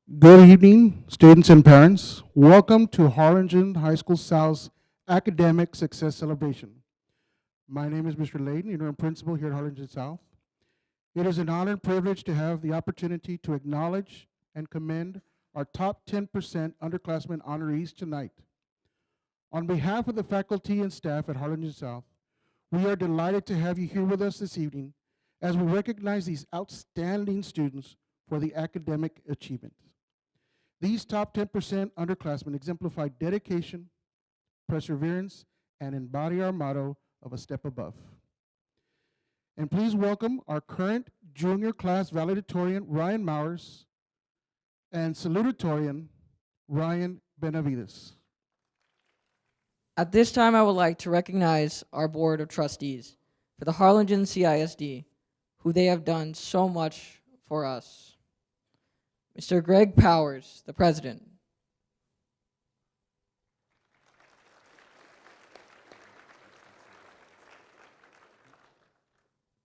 Good evening, students and parents. Welcome to Harlingen High School South's Academic Success Celebration. My name is Mr. Layden, interim principal here at Harlingen South. It is an honor and privilege to have the opportunity to acknowledge and commend our top 10% underclassmen honorees tonight. On behalf of the faculty and staff at Harlingen South, we are delighted to have you here with us this evening as we recognize these outstanding students for the academic achievement. These top 10% underclassmen exemplify dedication, perseverance, and embody our motto of a step above. And please welcome our current junior class valedictorian, Ryan Mowers, and salutatorian, Ryan Benavides. At this time, I would like to recognize our Board of Trustees for the Harlingen CISD, who they have done so much for us. Mr. Greg Powers, the President.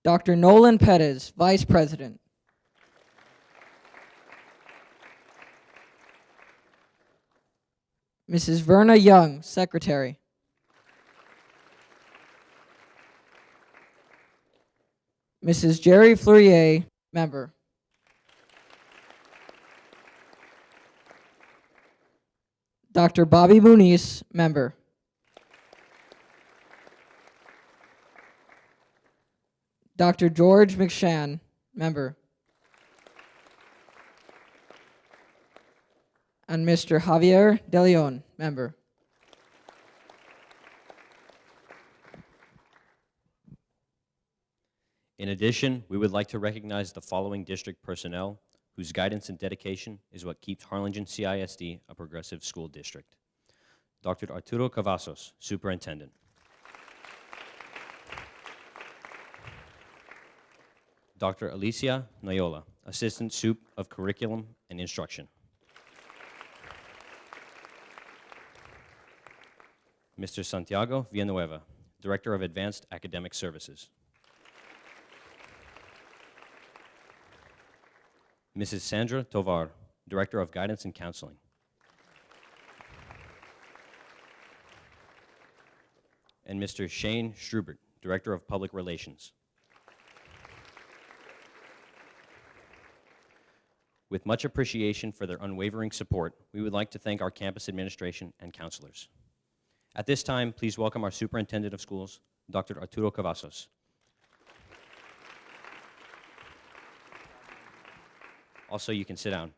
Dr. Nolan Pettis, Vice President. Mrs. Verna Young, Secretary. Mrs. Jerry Fleurier, Member. Dr. Bobby Muniz, Member. Dr. George McShann, Member. And Mr. Javier De Leon, Member. In addition, we would like to recognize the following district personnel whose guidance and dedication is what keeps Harlingen CISD a progressive school district. Dr. Arturo Cavazos, Superintendent. Dr. Alicia Nayola, Assistant Sup of Curriculum and Instruction. Mr. Santiago Villanueva, Director of Advanced Academic Services. Mrs. Sandra Tovar, Director of Guidance and Counseling. And Mr. Shane Strubert, Director of Public Relations. With much appreciation for their unwavering support, we would like to thank our campus administration and counselors. At this time, please welcome our Superintendent of Schools, Dr. Arturo Cavazos. Also, you can sit down.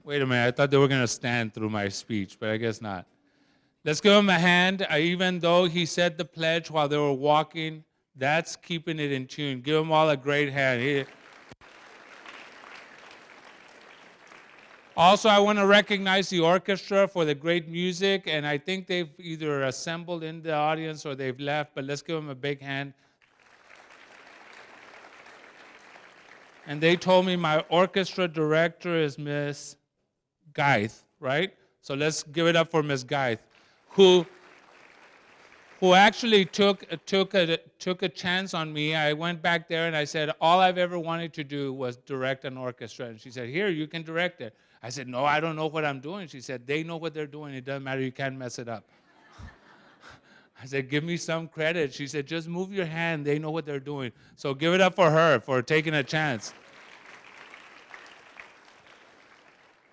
Wait a minute, I thought they were going to stand through my speech, but I guess not. Let's give him a hand. Even though he said the pledge while they were walking, that's keeping it in tune. Give them all a great hand. Also, I want to recognize the orchestra for the great music, and I think they've either assembled in the audience or they've left, but let's give them a big hand. And they told me my orchestra director is Miss Geith, right? So let's give it up for Miss Geith, who actually took a chance on me. I went back there and I said, all I've ever wanted to do was direct an orchestra. And she said, here, you can direct it. I said, no, I don't know what I'm doing. She said, they know what they're doing. It doesn't matter. You can't mess it up. I said, give me some credit. She said, just move your hand. They know what they're doing. So give it up for her for taking a chance.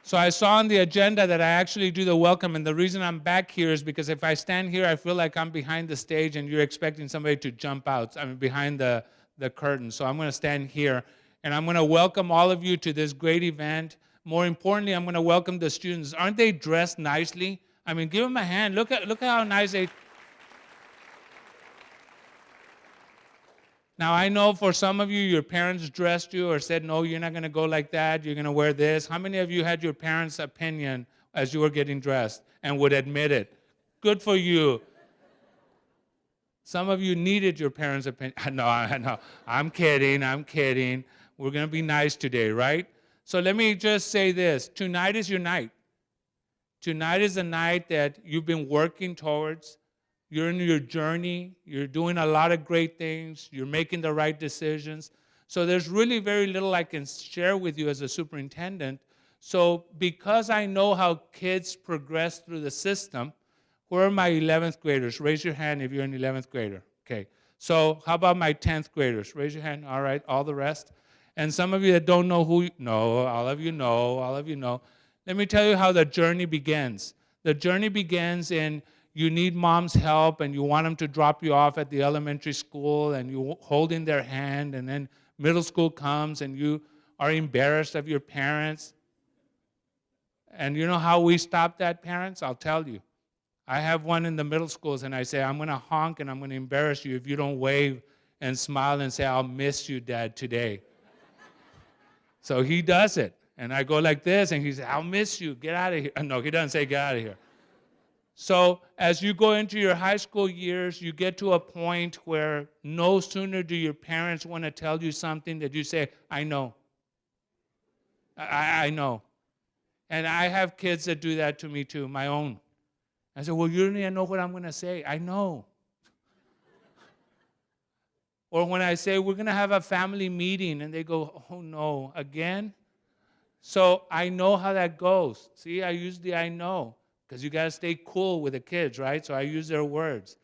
So I saw on the agenda that I actually do the welcome, and the reason I'm back here is because if I stand here, I feel like I'm behind the stage and you're expecting somebody to jump out. I'm behind the curtain. So I'm going to stand here, and I'm going to welcome all of you to this great event. More importantly, I'm going to welcome the students. Aren't they dressed nicely? I mean, give them a hand. Look at how nice they... Now, I know for some of you, your parents dressed you or said, no, you're not going to go like that. You're going to wear this. How many of you had your parents' opinion as you were getting dressed and would admit it? Good for you. Some of you needed your parents' opinion. No, I'm kidding. We're going to be nice today, right? So let me just say this. Tonight is your night. Tonight is the night that you've been working towards. You're in your journey. You're doing a lot of great things. You're making the right decisions. So there's really very little I can share with you as a superintendent. So because I know how kids progress through the system, where are my 11th graders? Raise your hand if you're an 11th grader. Okay. So how about my 10th graders? Raise your hand. All right. All the rest. And some of you that don't know who, no, all of you know, all of you know. Let me tell you how the journey begins. The journey begins in you need mom's help and you want them to drop you off at the elementary school and you holding their hand, and then middle school comes and you are embarrassed of your parents. And you know how we stop that, parents? I'll tell you. I have one in the middle schools, and I say, I'm going to honk and I'm going to embarrass you if you don't wave and smile and say, I'll miss you, Dad, today. So he does it. And I go like this, and he says, I'll miss you. Get out of here. No, he doesn't say get out of here. So as you go into your high school years, you get to a point where no sooner do your parents want to tell you something that you say, I know. I know. And I have kids that do that to me too, my own. I said, well, you don't even know what I'm going to say. I know. Or when I say, we're going to have a family meeting, and they go, oh, no, again? So I know how that goes. See, I use the I know, because you got to stay cool with the kids, right? So I use their words.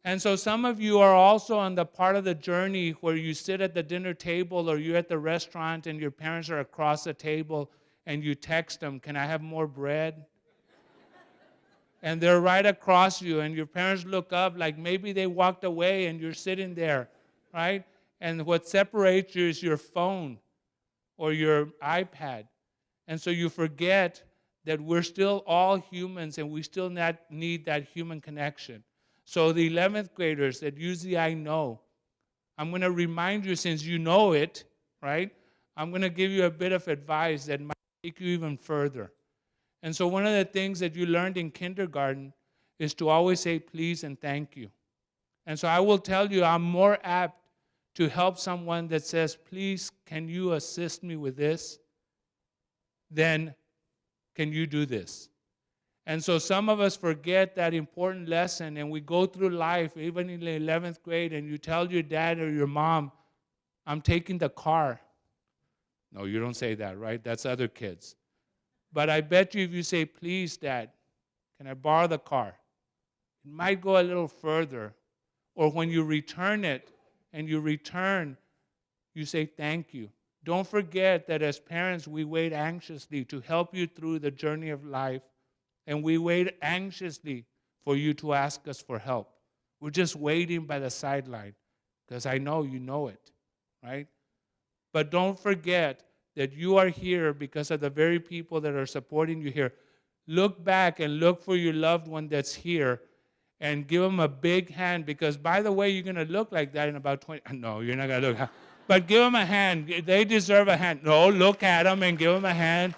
And so some of you are also on the part of the journey where you sit at the dinner table or you're at the restaurant and your parents are across the table and you text them, can I have more bread? And they're right across you, and your parents look up like maybe they walked away and you're sitting there, right? And what separates you is your phone or your iPad. And so you forget that we're still all humans and we still need that human connection. So the 11th graders that use the I know, I'm going to remind you, since you know it, right? I'm going to give you a bit of advice that might take you even further. And so one of the things that you learned in kindergarten is to always say please and thank you. And so I will tell you, I'm more apt to help someone that says, please, can you assist me with this? Than, can you do this? And so some of us forget that important lesson, and we go through life, even in the 11th grade, and you tell your dad or your mom, I'm taking the car. No, you don't say that, right? That's other kids. But I bet you if you say, please, Dad, can I borrow the car? It might go a little further. Or when you return it, and you return, you say thank you. Don't forget that as parents, we wait anxiously to help you through the journey of life, and we wait anxiously for you to ask us for help. We're just waiting by the sideline, because I know you know it, right? But don't forget that you are here because of the very people that are supporting you here. Look back and look for your loved one that's here and give them a big hand, because, by the way, you're going to look like that in about 20. No, you're not going to look. But give them a hand. They deserve a hand. No, look at them and give them a hand.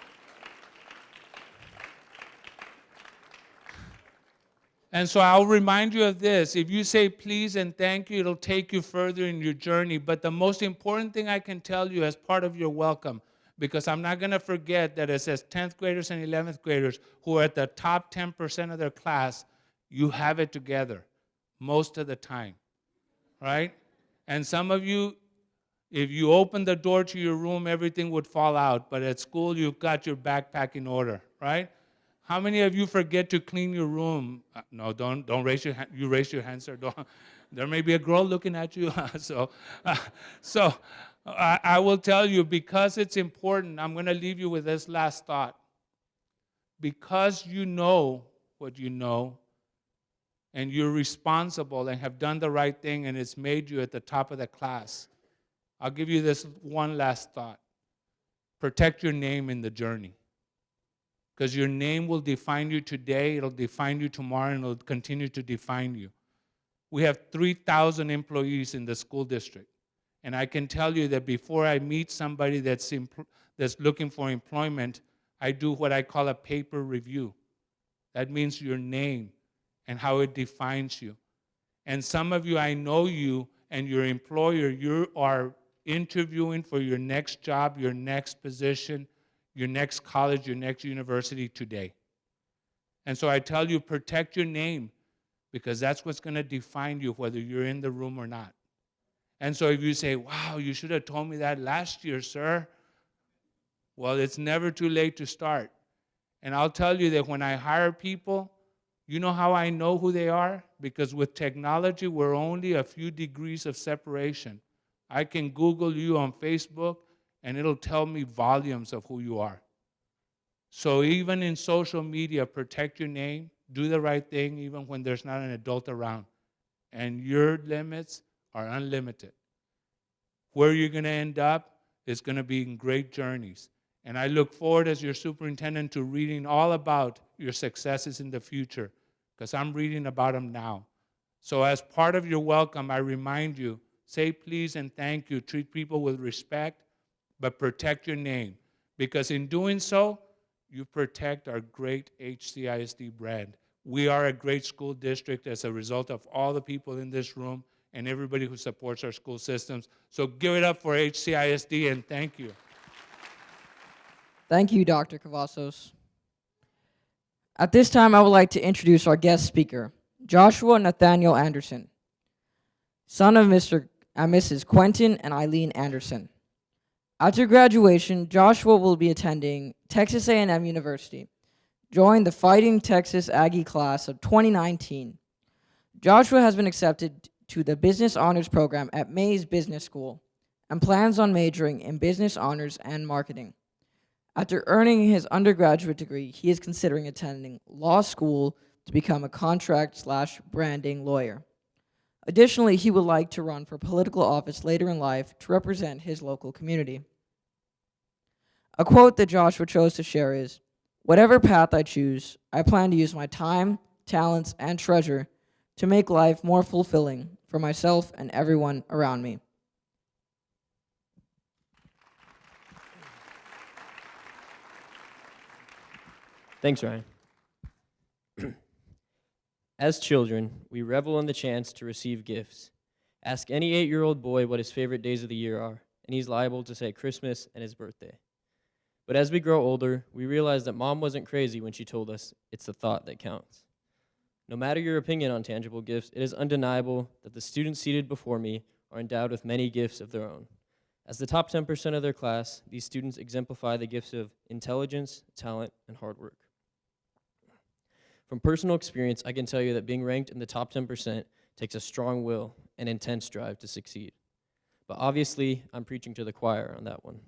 And so I'll remind you of this. If you say please and thank you, it'll take you further in your journey. But the most important thing I can tell you as part of your welcome, because I'm not going to forget that it says 10th graders and 11th graders who are at the top 10% of their class, you have it together most of the time, right? And some of you, if you open the door to your room, everything would fall out. But at school, you've got your backpack in order, right? How many of you forget to clean your room? No, don't raise your hand. You raise your hand, sir. Don't. There may be a girl looking at you. So I will tell you, because it's important, I'm going to leave you with this last thought. Because you know what you know, and you're responsible and have done the right thing, and it's made you at the top of the class, I'll give you this one last thought. Protect your name in the journey. Because your name will define you today, it'll define you tomorrow, and it'll continue to define you. We have 3,000 employees in the school district. And I can tell you that before I meet somebody that's looking for employment, I do what I call a paper review. That means your name and how it defines you. And some of you, I know you and your employer, you are interviewing for your next job, your next position, your next college, your next university today. And so I tell you, protect your name, because that's what's going to define you, whether you're in the room or not. And so if you say, wow, you should have told me that last year, sir. Well, it's never too late to start. And I'll tell you that when I hire people, you know how I know who they are? Because with technology, we're only a few degrees of separation. I can Google you on Facebook, and it'll tell me volumes of who you are. So even in social media, protect your name, do the right thing, even when there's not an adult around. And your limits are unlimited. Where you're going to end up is going to be in great journeys. And I look forward as your superintendent to reading all about your successes in the future, because I'm reading about them now. So as part of your welcome, I remind you, say please and thank you, treat people with respect, but protect your name. Because in doing so, you protect our great HCISD brand. We are a great school district as a result of all the people in this room and everybody who supports our school systems. So give it up for HCISD and thank you. Thank you, Dr. Cavazos. At this time, I would like to introduce our guest speaker, Joshua Nathaniel Anderson, son of Mr. and Mrs. Quentin and Eileen Anderson. After graduation, Joshua will be attending Texas A&M University, join the Fighting Texas Aggie class of 2019. Joshua has been accepted to the Business Honors program at Mays Business School and plans on majoring in Business Honors and Marketing. After earning his undergraduate degree, he is considering attending law school to become a contract/branding lawyer. Additionally, he would like to run for political office later in life to represent his local community. A quote that Joshua chose to share is, "Whatever path I choose, I plan to use my time, talents, and treasure to make life more fulfilling for myself and everyone around me." Thanks, Ryan. As children, we revel in the chance to receive gifts. Ask any 8-year-old boy what his favorite days of the year are, and he's liable to say Christmas and his birthday. But as we grow older, we realize that Mom wasn't crazy when she told us it's the thought that counts. No matter your opinion on tangible gifts, it is undeniable that the students seated before me are endowed with many gifts of their own. As the top 10% of their class, these students exemplify the gifts of intelligence, talent, and hard work. From personal experience, I can tell you that being ranked in the top 10% takes a strong will and intense drive to succeed. But obviously, I'm preaching to the choir on that one.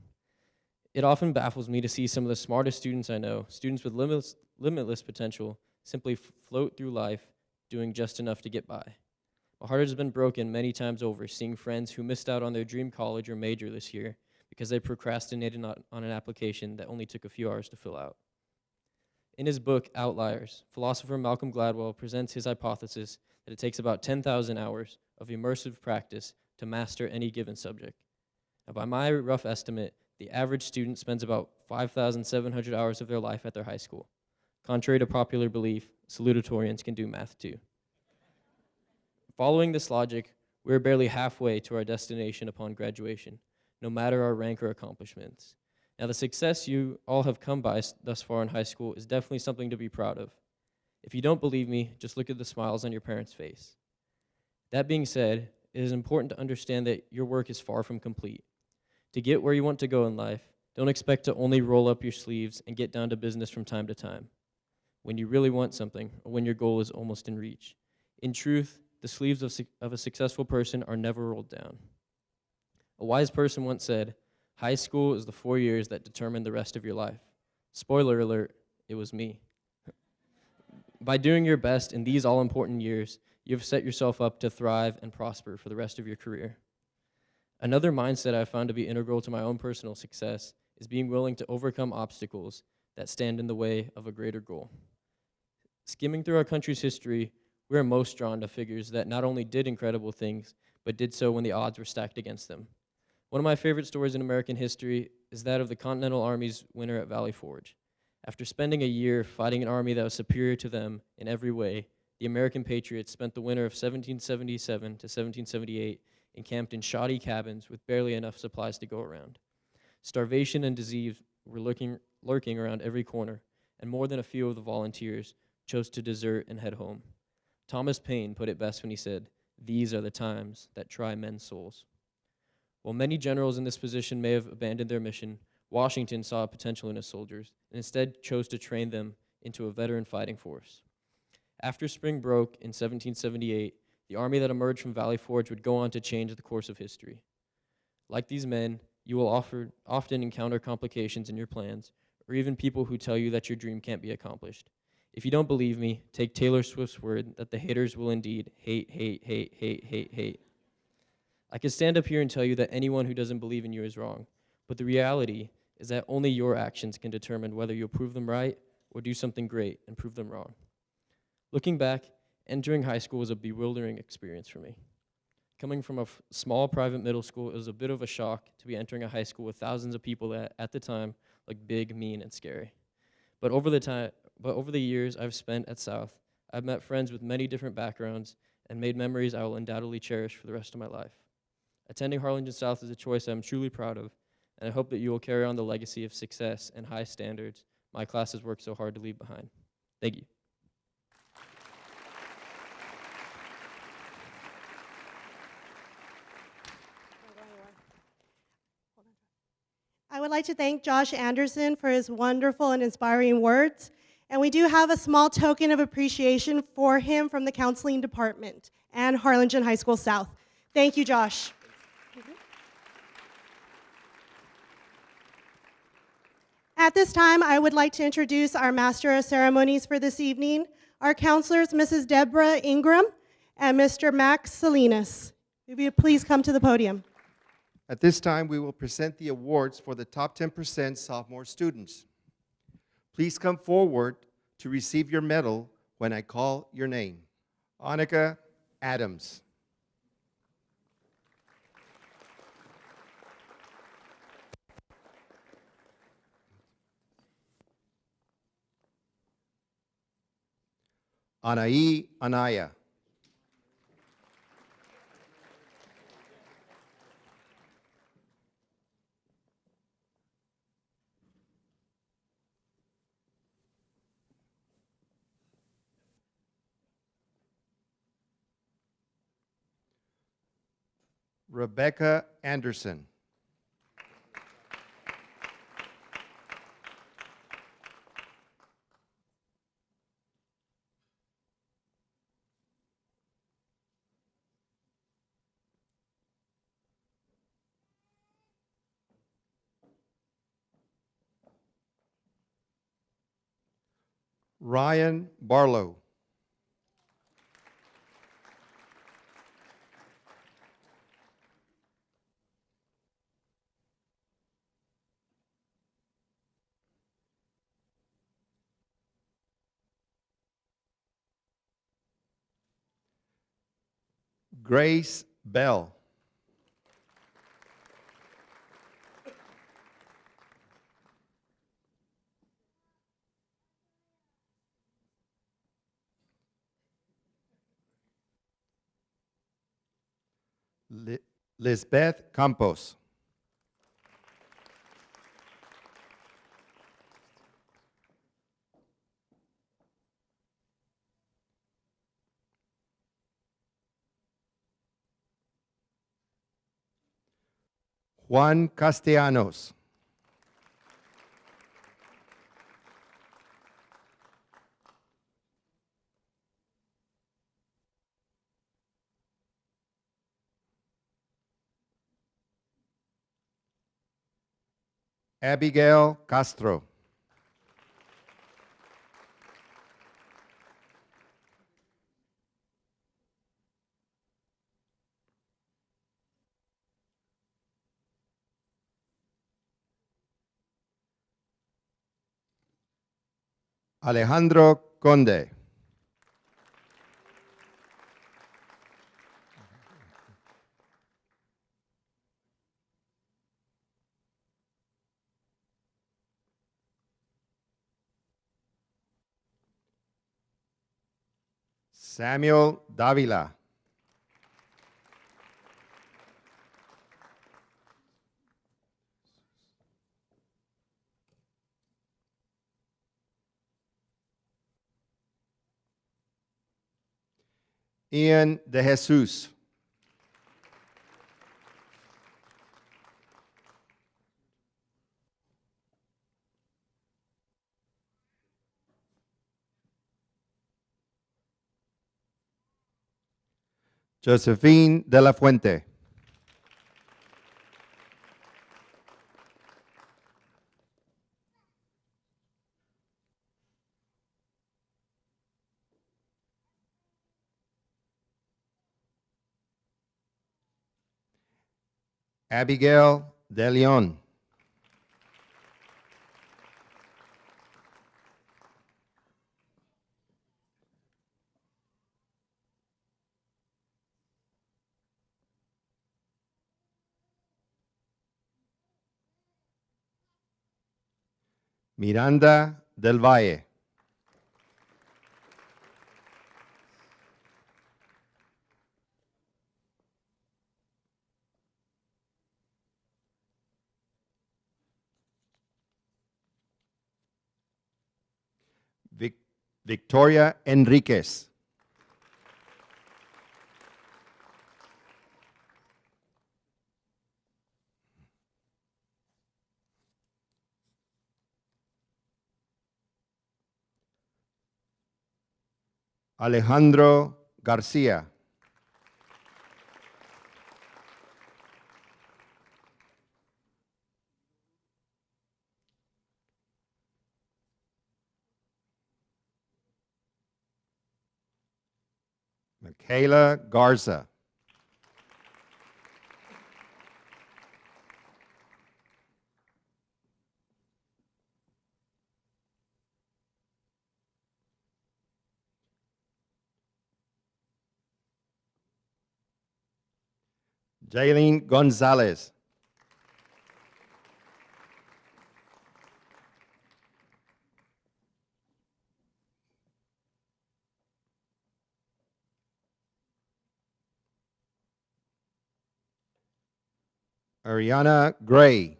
It often baffles me to see some of the smartest students I know, students with limitless potential, simply float through life doing just enough to get by. My heart has been broken many times over seeing friends who missed out on their dream college or major this year because they procrastinated on an application that only took a few hours to fill out. In his book, Outliers, philosopher Malcolm Gladwell presents his hypothesis that it takes about 10,000 hours of immersive practice to master any given subject. Now, by my rough estimate, the average student spends about 5,700 hours of their life at their high school. Contrary to popular belief, salutatorians can do math too. Following this logic, we're barely halfway to our destination upon graduation, no matter our rank or accomplishments. Now, the success you all have come by thus far in high school is definitely something to be proud of. If you don't believe me, just look at the smiles on your parents' face. That being said, it is important to understand that your work is far from complete. To get where you want to go in life, don't expect to only roll up your sleeves and get down to business from time to time. When you really want something, or when your goal is almost in reach. In truth, the sleeves of a successful person are never rolled down. A wise person once said, "High school is the 4 years that determine the rest of your life." Spoiler alert, it was me. By doing your best in these all-important years, you have set yourself up to thrive and prosper for the rest of your career. Another mindset I found to be integral to my own personal success is being willing to overcome obstacles that stand in the way of a greater goal. Skimming through our country's history, we are most drawn to figures that not only did incredible things, but did so when the odds were stacked against them. One of my favorite stories in American history is that of the Continental Army's winter at Valley Forge. After spending a year fighting an army that was superior to them in every way, the American patriots spent the winter of 1777 to 1778 encamped in shoddy cabins with barely enough supplies to go around. Starvation and disease were lurking around every corner, and more than a few of the volunteers chose to desert and head home. Thomas Paine put it best when he said, "These are the times that try men's souls." While many generals in this position may have abandoned their mission, Washington saw potential in his soldiers and instead chose to train them into a veteran fighting force. After spring broke in 1778, the army that emerged from Valley Forge would go on to change the course of history. Like these men, you will often encounter complications in your plans, or even people who tell you that your dream can't be accomplished. If you don't believe me, take Taylor Swift's word that the haters will indeed hate, hate, hate, hate, hate, hate. I could stand up here and tell you that anyone who doesn't believe in you is wrong, but the reality is that only your actions can determine whether you'll prove them right or do something great and prove them wrong. Looking back, entering high school was a bewildering experience for me. Coming from a small private middle school, it was a bit of a shock to be entering a high school with thousands of people that, at the time, looked big, mean, and scary. But over the years I've spent at South, I've met friends with many different backgrounds and made memories I will undoubtedly cherish for the rest of my life. Attending Harlingen South is a choice I'm truly proud of, and I hope that you will carry on the legacy of success and high standards my class has worked so hard to leave behind. Thank you. I would like to thank Josh Anderson for his wonderful and inspiring words. And we do have a small token of appreciation for him from the counseling department and Harlingen High School South. Thank you, Josh. At this time, I would like to introduce our Master of Ceremonies for this evening, our counselors, Mrs. Deborah Ingram and Mr. Max Salinas. If you please come to the podium. At this time, we will present the awards for the top 10% sophomore students. Please come forward to receive your medal when I call your name. Annika Adams. Anaí Anaya. Rebecca Anderson. Ryan Barlow. Grace Bell. Lisbeth Campos. Juan Castellanos. Abigail Castro. Alejandro Conde. Samuel Davila. Ian De Jesus. Josephine de la Fuente. Abigail de Leon. Miranda del Valle. Victoria Enriquez. Alejandro Garcia. Michaela Garza. Jaylene Gonzalez. Ariana Gray.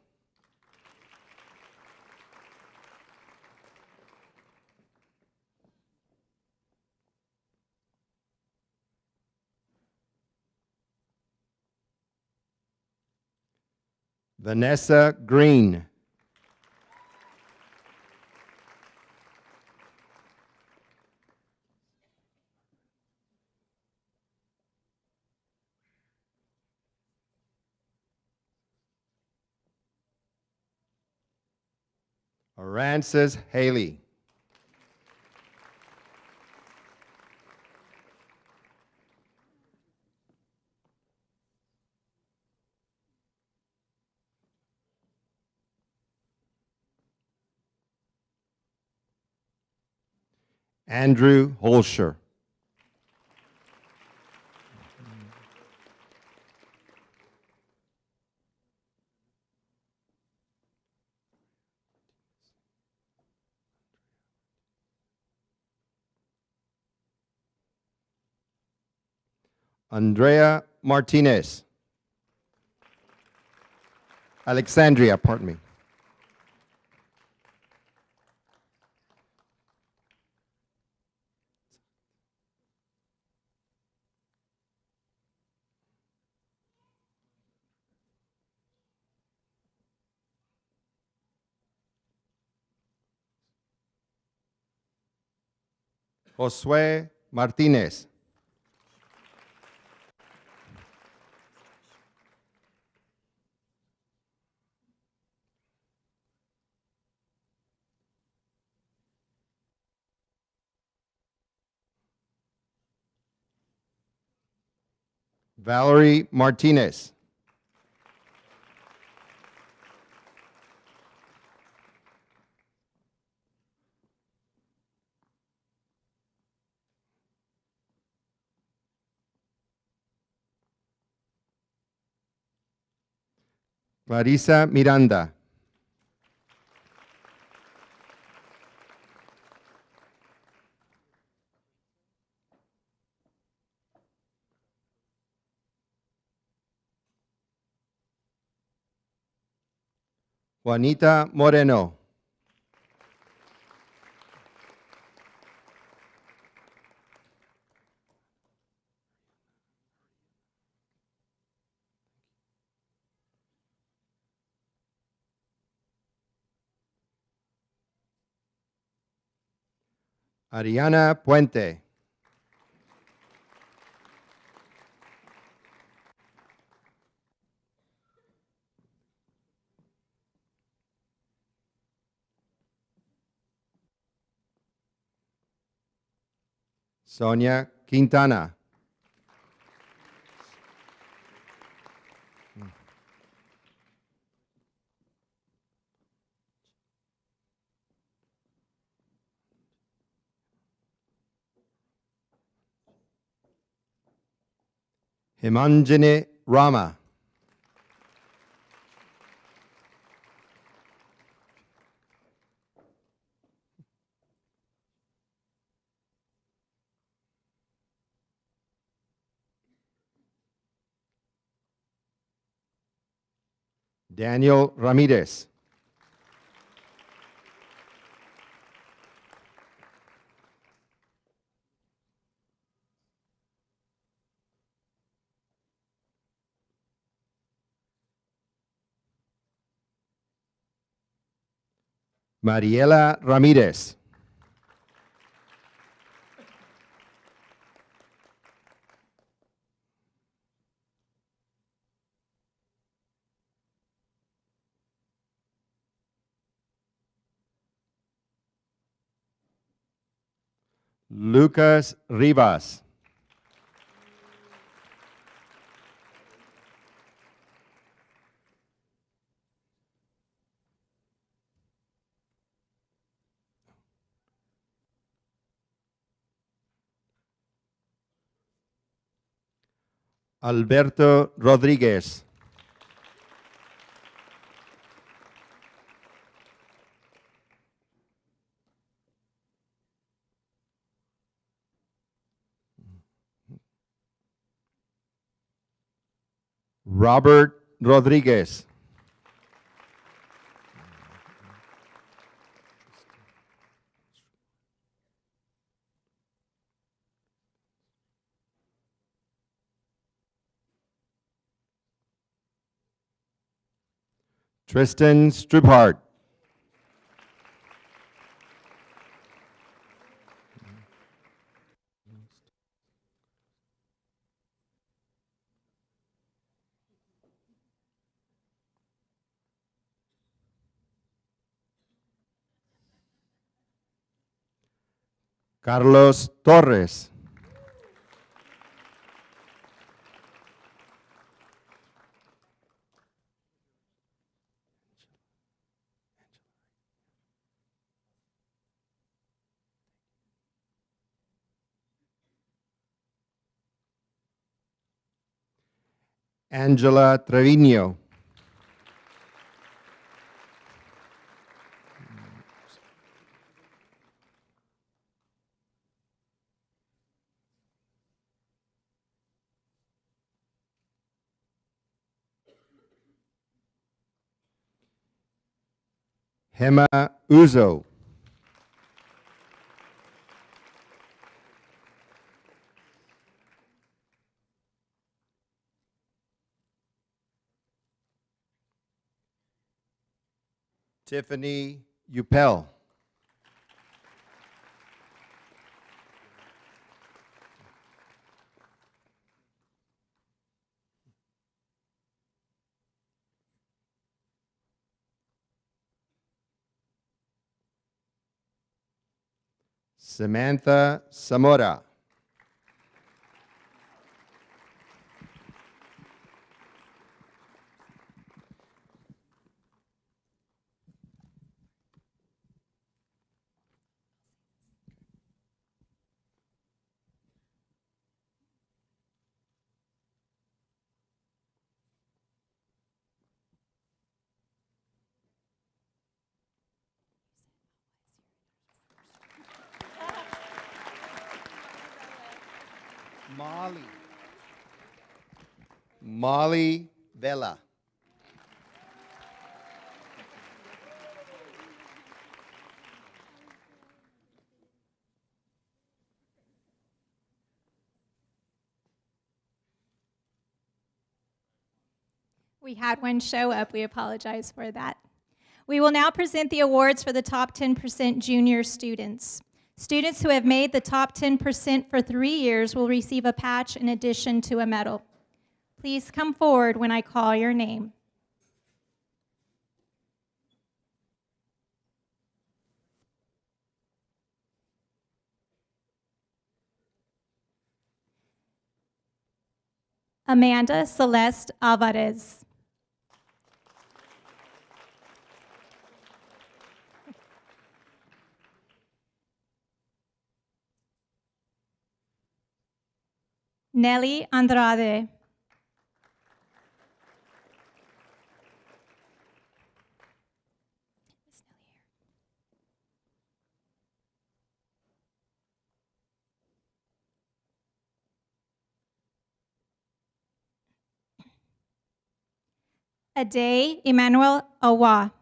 Vanessa Green. Arances Haley. Andrew Holscher. Andrea Martinez. Alexandria, pardon me. Josue Martinez. Valerie Martinez. Clarisa Miranda. Juanita Moreno. Ariana Puente. Sonia Quintana. Himanjani Rama. Daniel Ramirez. Mariela Ramirez. Lucas Rivas. Alberto Rodriguez. Robert Rodriguez. Tristan Strubhart. Carlos Torres. Angela Trevino. Hema Uzo. Tiffany Upel. Samantha Zamora. Molly Vela. We had one show up. We apologize for that. We will now present the awards for the top 10% junior students. Students who have made the top 10% for 3 years will receive a patch in addition to a medal. Please come forward when I call your name. Amanda Celeste Alvarez. Nelly Andrade. Ade Emmanuel Awa.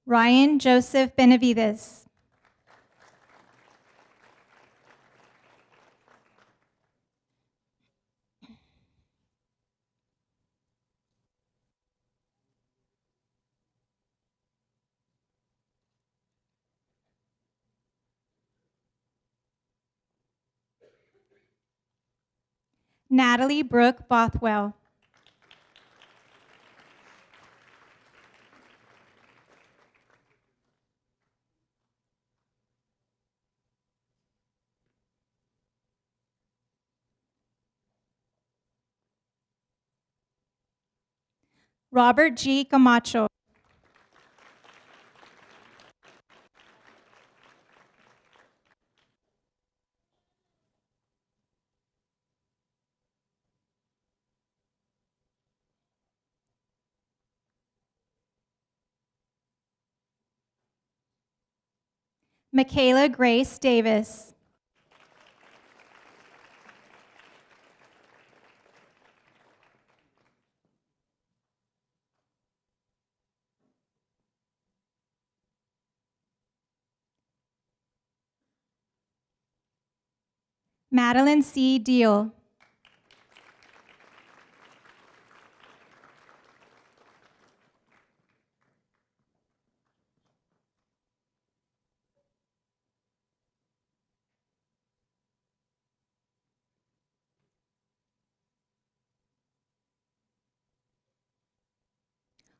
Ryan Joseph Benavides. Natalie Brooke Bothwell. Robert G. Camacho. Michaela Grace Davis. Madeline C. Deal.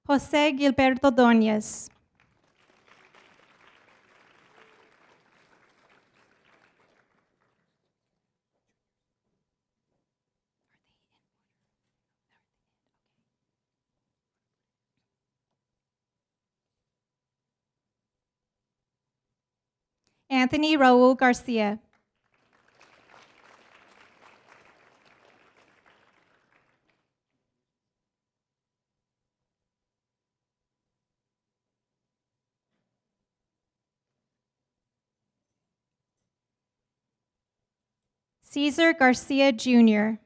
Jose Gilberto Doñez. Anthony Raul Garcia. Cesar Garcia Jr.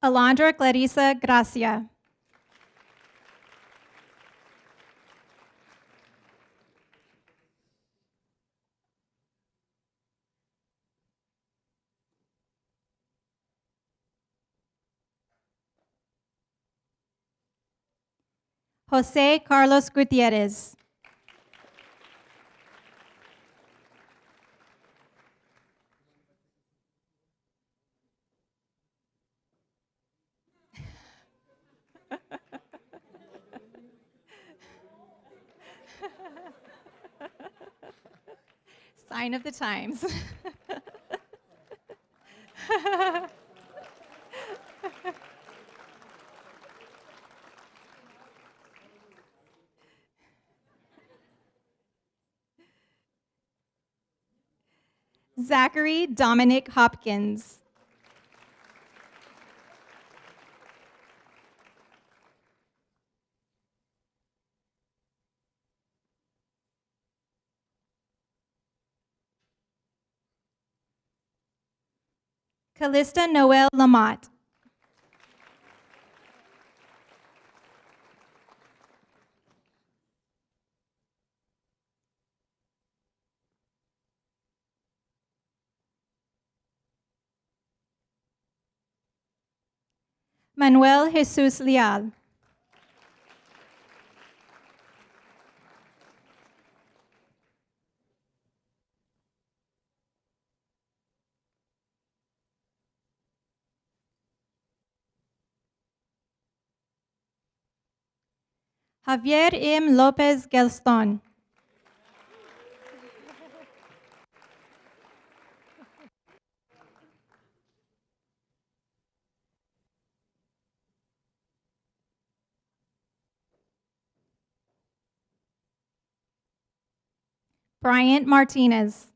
Alondra Clarissa Gracia. Jose Carlos Gutierrez. Sign of the times. Zachary Dominic Hopkins. Callista Noel Lamont. Manuel Jesus Leal. Javier M. Lopez Gelston. Bryant Martinez.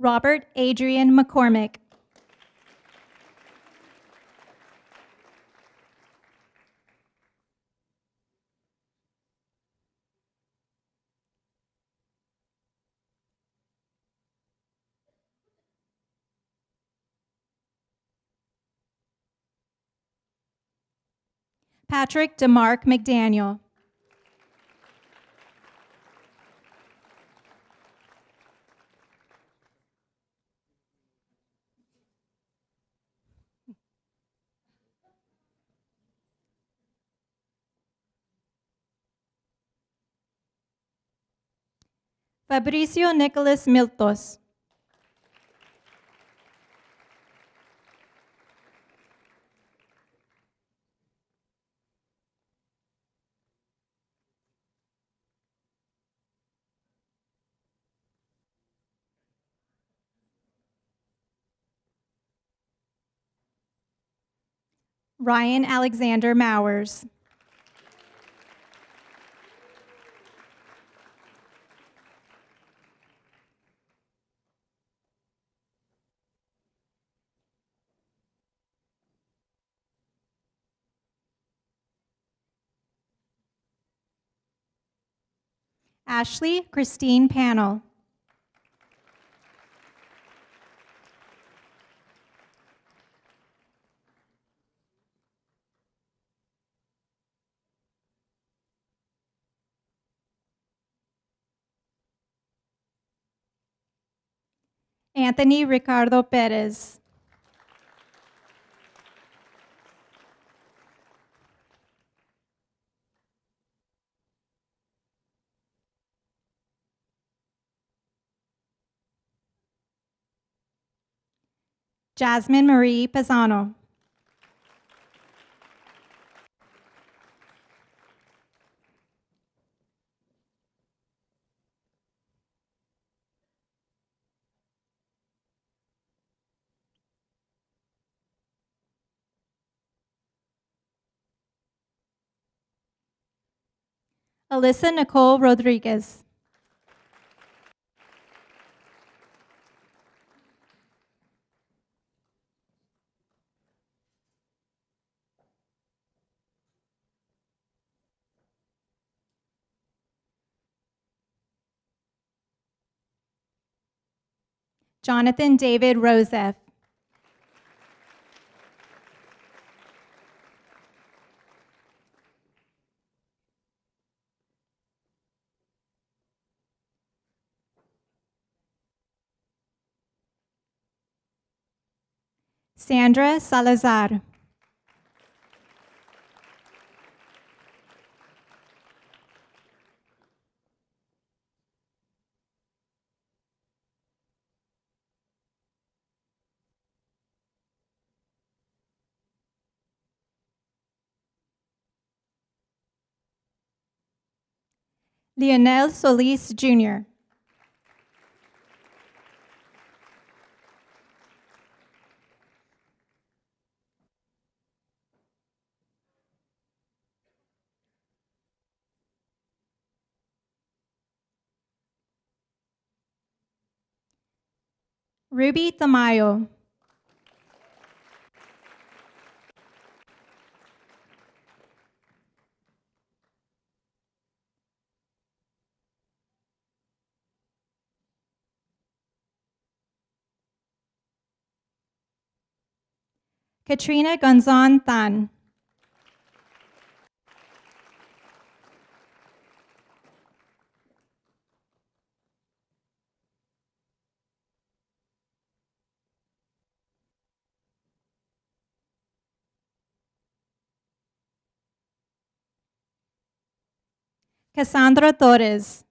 Robert Adrian McCormick. Patrick DeMarc McDaniel. Fabricio Nicholas Miltos. Ryan Alexander Mowers. Ashley Christine Panel. Anthony Ricardo Perez. Jasmine Marie Pisano. Alyssa Nicole Rodriguez. Jonathan David Rosef. Sandra Salazar. Lionel Solis Jr. Ruby Tamayo. Katrina Gonzon Tan. Cassandra Torres.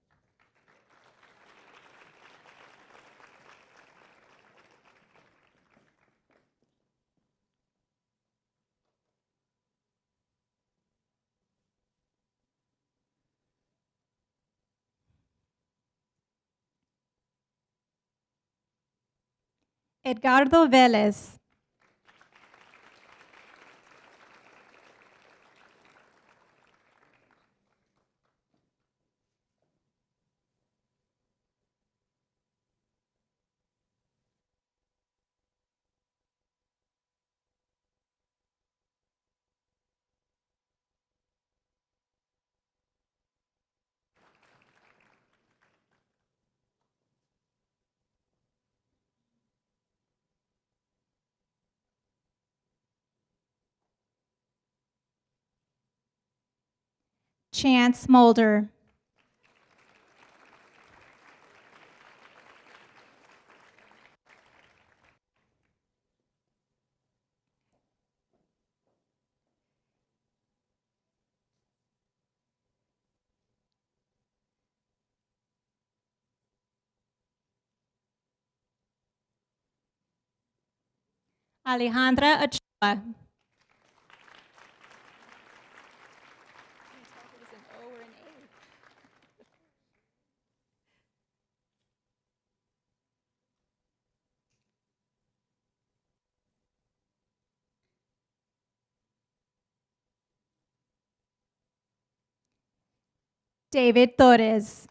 Edgardo Vélez. Chance Mulder. Alejandra Ochoa. David Torres.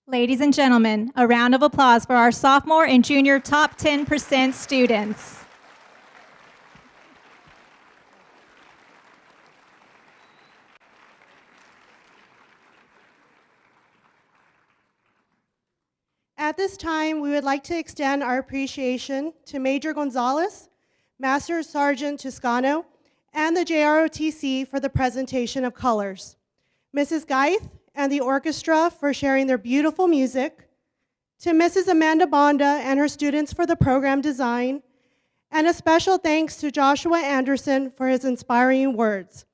Ladies and gentlemen, a round of applause for our sophomore and junior top 10% students. At this time, we would like to extend our appreciation to Major Gonzalez, Master Sergeant Toscano, and the JROTC for the presentation of colors, Mrs. Geith and the orchestra for sharing their beautiful music, to Mrs. Amanda Bonda and her students for the program design, and a special thanks to Joshua Anderson for his inspiring words.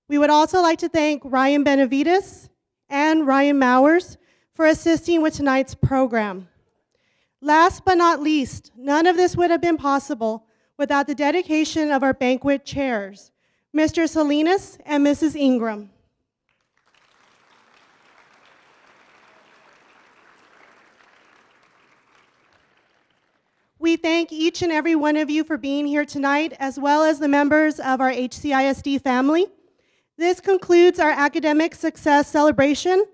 We would also like to thank Ryan Benavides and Ryan Mowers for assisting with tonight's program. Last but not least, none of this would have been possible without the dedication of our banquet chairs, Mr. Salinas and Mrs. Ingram. We thank each and every one of you for being here tonight, as well as the members of our HCISD family. This concludes our academic success celebration.